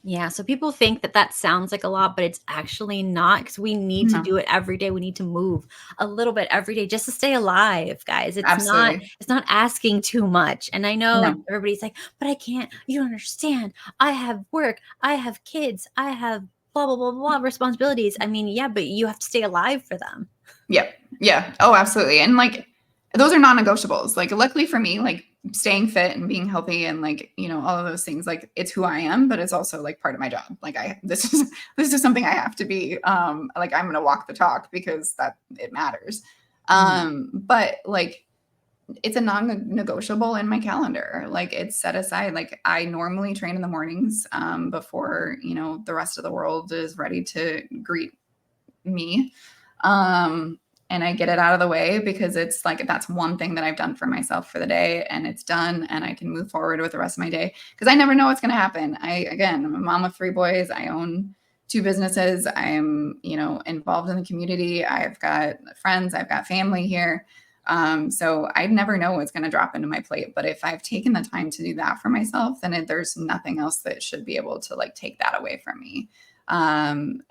Yeah. So people think that sounds like a lot, but it's actually not, because we need to do it every day. We need to move a little bit every day just to stay alive, guys. It's not asking too much. And I know everybody's like, but I can't, you don't understand. I have work, I have kids, I have blah, blah, blah, blah responsibilities. I mean, yeah, but you have to stay alive for them. Yep. Yeah. Oh, absolutely. And those are non-negotiables. Luckily for me, staying fit and being healthy and all of those things, it's who I am, but it's also part of my job. This is something I have to be, I'm going to walk the talk because it matters. But it's a non-negotiable in my calendar. Like it's set aside. Like I normally train in the mornings before, the rest of the world is ready to greet me. And I get it out of the way because it's like that's one thing that I've done for myself for the day, and it's done, and I can move forward with the rest of my day because I never know what's going to happen. I'm a mom of 3 boys. I own 2 businesses. I am, involved in the community. I've got friends. I've got family here. So I never know what's going to drop into my plate. But if I've taken the time to do that for myself, then there's nothing else that should be able to like take that away from me. And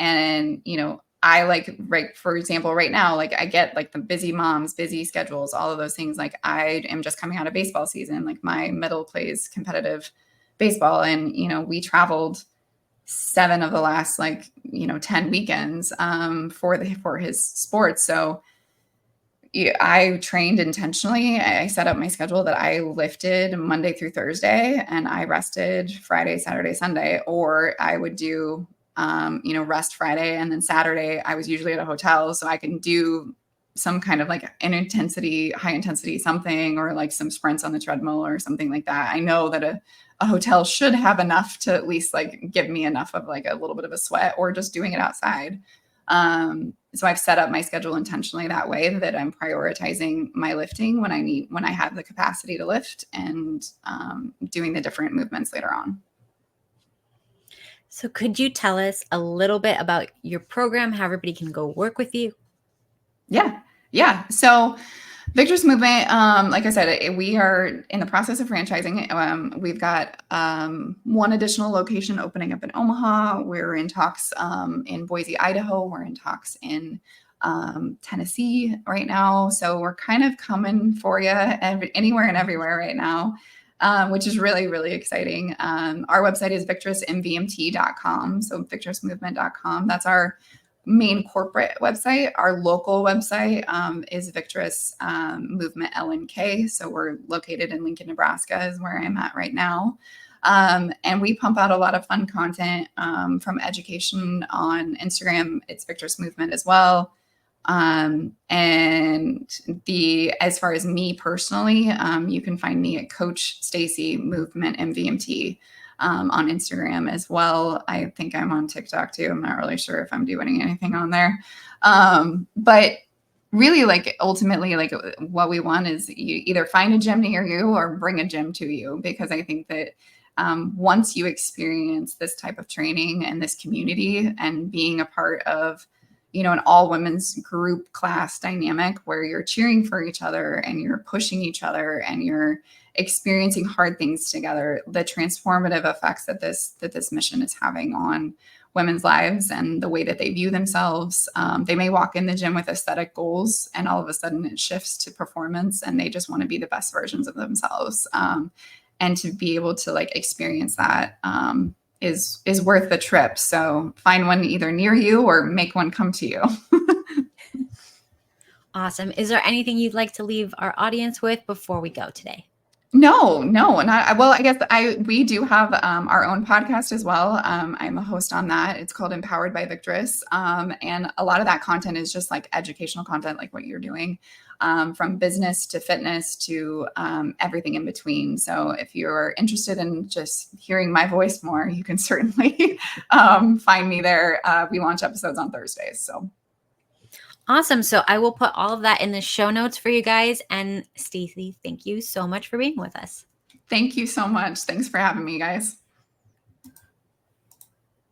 I like, right, for example, right now, like I get like the busy moms, busy schedules, all of those things. Like I am just coming out of baseball season. Like my middle plays competitive baseball, and we traveled 7 of the last 10 weekends for his sports. So I trained intentionally. I set up my schedule that I lifted Monday through Thursday, and I rested Friday, Saturday, Sunday, or I would do rest Friday, and then Saturday I was usually at a hotel, so I can do some kind of like high intensity something, or like some sprints on the treadmill or something like that. I know that a hotel should have enough to at least like give me enough of like a little bit of a sweat, or just doing it outside. So I've set up my schedule intentionally that way, that I'm prioritizing my lifting when I have the capacity to lift, and doing the different movements later on. So could you tell us a little bit about your program, how everybody can go work with you? Yeah. So Victress Movement, like I said, we are in the process of franchising. We've got 1 additional location opening up in Omaha. We're in talks in Boise, Idaho. We're in talks in Tennessee right now. So we're kind of coming for you anywhere and everywhere right now. Which is really, really exciting. Our website is victressmvmt.com. So victressmovement.com. That's our main corporate website. Our local website is Victress Movement LNK. So we're located in Lincoln, Nebraska is where I'm at right now. And we pump out a lot of fun content from education on Instagram. It's Victress Movement as well. And as far as me personally, you can find me at Coach Stacy Movement MVMT on Instagram as well. I think I'm on TikTok too. I'm not really sure if I'm doing anything on there. But really, like ultimately, like what we want is you either find a gym near you or bring a gym to you, because I think that once you experience this type of training and this community, and being a part of an all women's group class dynamic where you're cheering for each other and you're pushing each other and you're experiencing hard things together, the transformative effects that this mission is having on women's lives and the way that they view themselves. They may walk in the gym with aesthetic goals, and all of a sudden it shifts to performance, and they just want to be the best versions of themselves. And to be able to like experience that is worth the trip. So find one either near you or make one come to you. Awesome. Is there anything you'd like to leave our audience with before we go today? No. Well, I guess we do have our own podcast as well. I'm a host on that. It's called Empowered by Victress. And a lot of that content is just like educational content, like what you're doing, from business to fitness to everything in between. So if you're interested in just hearing my voice more, you can certainly find me there. We launch episodes on Thursdays. So. Awesome. So I will put all of that in the show notes for you guys. And Stacy, thank you so much for being with us. Thank you so much. Thanks for having me, guys.